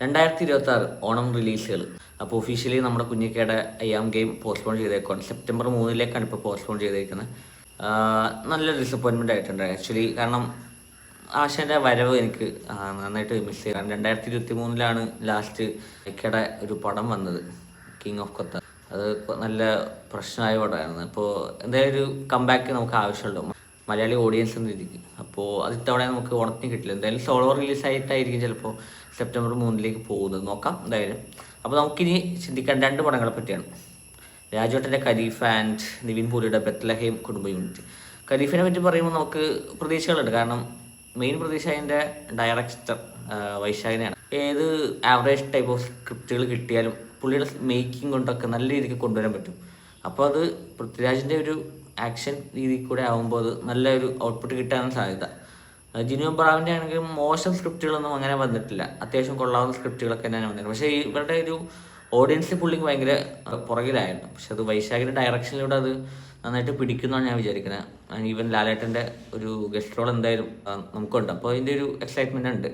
2026 ഓണം റിലീസുകൾ. അപ്പോൾ ഒഫീഷ്യലി നമ്മുടെ കുഞ്ഞിക്കയുടെ അയ്യാം game postpone ചെയ്തേക്കാണ്. September 3 ഇപ്പോൾ പോസ്റ്റ്പോൺ ചെയ്തേക്കുന്നത്. നല്ലൊരു ഡിസപ്പോയിൻമെൻ്റ് ആയിട്ടുണ്ട് ആക്ച്വലി. കാരണം ആശാൻ്റെ വരവ് എനിക്ക് നന്നായിട്ട് മിസ് ചെയ്യാം. 2023 ലാസ്റ്റ് ഇക്കയുടെ ഒരു പടം വന്നത്, കിങ് ഓഫ് കൊത്ത. അത് നല്ല പ്രശ്നമായ പടമായിരുന്നു. അപ്പോൾ എന്തായാലും ഒരു കംബാക്ക് നമുക്ക് ആവശ്യമുണ്ടോ മലയാളി ഓഡിയൻസ് എന്ന രീതിക്ക്. അപ്പോൾ അത് ഇത്തവണ നമുക്ക് ഓണത്തിന് കിട്ടില്ല. എന്തായാലും സോളോ റിലീസായിട്ടായിരിക്കും ചിലപ്പോൾ സെപ്റ്റംബർ 3 പോകുന്നത്. നോക്കാം എന്തായാലും. അപ്പോൾ നമുക്കിനി ചിന്തിക്കാൻ 2 പടങ്ങളെ പറ്റിയാണ്. രാജുവേട്ടൻ്റെ ഖലീഫ ആൻഡ് നിവിൻ പോളിയുടെ ബെത്ലഹേം കുടുംബ യൂണിറ്റ്. ഖലീഫിനെ പറ്റി പറയുമ്പോൾ നമുക്ക് പ്രതീക്ഷകളുണ്ട്. കാരണം മെയിൻ പ്രതീക്ഷ അതിൻ്റെ ഡയറക്ടർ വൈശാഖിനെയാണ്. ഏത് ആവറേജ് ടൈപ്പ് ഓഫ് സ്ക്രിപ്റ്റുകൾ കിട്ടിയാലും പുള്ളിയുടെ മേക്കിംഗ് കൊണ്ടൊക്കെ നല്ല രീതിക്ക് കൊണ്ടുവരാൻ പറ്റും. അപ്പോൾ അത് പൃഥ്വിരാജിൻ്റെ ഒരു ആക്ഷൻ രീതിയിൽ കൂടെ ആകുമ്പോൾ അത് നല്ലൊരു ഔട്ട്പുട്ട് കിട്ടാനാണ് സാധ്യത. ജിനു ബ്രാവിൻ്റെ ആണെങ്കിലും മോശം സ്ക്രിപ്റ്റുകളൊന്നും അങ്ങനെ വന്നിട്ടില്ല. അത്യാവശ്യം കൊള്ളാവുന്ന സ്ക്രിപ്റ്റുകളൊക്കെ തന്നെയാണ് വന്നിട്ടുണ്ട്. പക്ഷേ ഇവരുടെ ഒരു ഓഡിയൻസ് പുള്ളിക്ക് ഭയങ്കര പുറകിലായിരുന്നു. പക്ഷെ അത് വൈശാഖിൻ്റെ ഡയറക്ഷനിലൂടെ അത് നന്നായിട്ട് പിടിക്കുന്നതാണ് ഞാൻ വിചാരിക്കുന്നത്. ഈവൻ ലാലേട്ടൻ്റെ ഒരു ഗസ്റ്റ് റോൾ എന്തായാലും നമുക്കുണ്ട്. അപ്പോൾ അതിൻ്റെ ഒരു എക്സൈറ്റ്മെൻ്റ് ഉണ്ട്.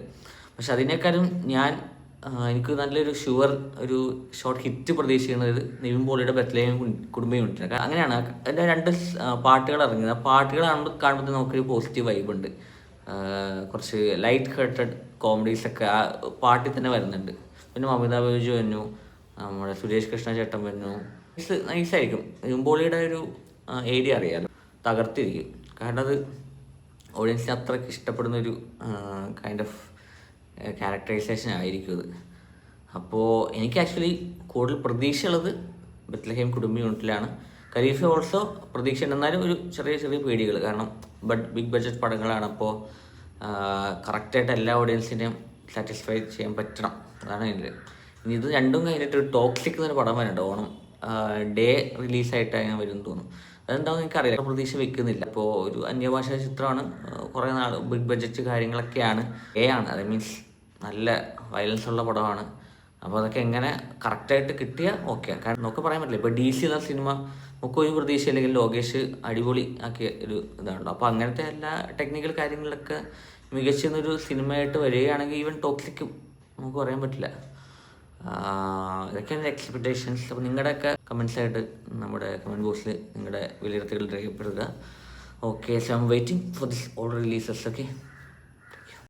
പക്ഷെ അതിനേക്കാളും എനിക്ക് നല്ലൊരു ഒരു ഷോർട്ട് ഹിറ്റ് പ്രതീക്ഷിക്കുന്നത് നിവിൻ പോളിയുടെ ബെത്ലഹേം കുടുംബ യൂണിറ്റിന്. അങ്ങനെയാണ് അതിൻ്റെ 2 പാട്ടുകൾ ഇറങ്ങിയത്. ആ പാട്ടുകൾ കാണുമ്പോൾ നമുക്കൊരു പോസിറ്റീവ് വൈബ് ഉണ്ട്. കുറച്ച് ലൈറ്റ് ഹേർട്ടഡ് കോമഡീസൊക്കെ ആ പാട്ടിൽ തന്നെ വരുന്നുണ്ട്. പിന്നെ അമിതാഭ് ബച്ചൻ വന്നു, നമ്മുടെ സുരേഷ് കൃഷ്ണ ചേട്ടൻ വന്നു. നൈസായിരിക്കും. നിവിൻ പോളിയുടെ ഒരു ഏരിയ അറിയാമല്ലോ, തകർത്തിരിക്കും. കാരണം അത് ഓഡിയൻസിന് അത്രയ്ക്ക് ഇഷ്ടപ്പെടുന്നൊരു കൈൻഡ് ഓഫ് ക്യാരക്ടറൈസേഷൻ ആയിരിക്കും ഇത്. അപ്പോൾ എനിക്ക് ആക്ച്വലി കൂടുതൽ പ്രതീക്ഷയുള്ളത് ബെത്ലഹേം കുടുംബ യൂണിറ്റിലാണ്. ഖലീഫ ഓൾസോ പ്രതീക്ഷ ഉണ്ടെന്നാലും ഒരു ചെറിയ പേടികൾ. കാരണം ബിഗ് ബഡ്ജറ്റ് പടങ്ങളാണ്. അപ്പോൾ കറക്റ്റായിട്ട് എല്ലാ ഓഡിയൻസിനെയും സാറ്റിസ്ഫൈ ചെയ്യാൻ പറ്റണം. അതാണ് എൻ്റെ. ഇനി ഇത് രണ്ടും കഴിഞ്ഞിട്ട് ഒരു ടോക്സിക് എന്നൊരു പടം വരുന്നുണ്ട്. ഓണം ഡേ റിലീസായിട്ട് അങ്ങനെ വരും തോന്നുന്നു. അതെന്താണെന്ന് എനിക്കറിയില്ല. പ്രതീക്ഷ വെക്കുന്നില്ല. ഇപ്പോൾ ഒരു അന്യഭാഷാ ചിത്രമാണ്. കുറേ നാൾ ബിഗ് ബഡ്ജറ്റ് കാര്യങ്ങളൊക്കെയാണ്. ആണ് അത് മീൻസ് നല്ല വയലൻസ് ഉള്ള പടമാണ്. അപ്പോൾ അതൊക്കെ എങ്ങനെ കറക്റ്റായിട്ട് കിട്ടിയാൽ ഓക്കെ. കാരണം നമുക്ക് പറയാൻ പറ്റില്ല. ഇപ്പോൾ DC എന്ന സിനിമ നമുക്ക് ഒരു പ്രതീക്ഷ അല്ലെങ്കിൽ ലോകേഷ് അടിപൊളി ആക്കിയ ഒരു ഇതാണല്ലോ. അപ്പോൾ അങ്ങനത്തെ എല്ലാ ടെക്നിക്കൽ കാര്യങ്ങളിലൊക്കെ മികച്ചൊരു സിനിമയായിട്ട് വരികയാണെങ്കിൽ ഈവൻ ടോക്സിക്കും നമുക്ക് പറയാൻ പറ്റില്ല. ഇതൊക്കെയാണ് എക്സ്പെക്റ്റേഷൻസ്. അപ്പോൾ നിങ്ങളുടെയൊക്കെ കമൻസായിട്ട് നമ്മുടെ കമൻറ്റ് ബോക്സിൽ നിങ്ങളുടെ വിലയിരുത്തലുകൾ രേഖപ്പെടുത്തുക. Okay, so I am waiting for this all releases. Okay.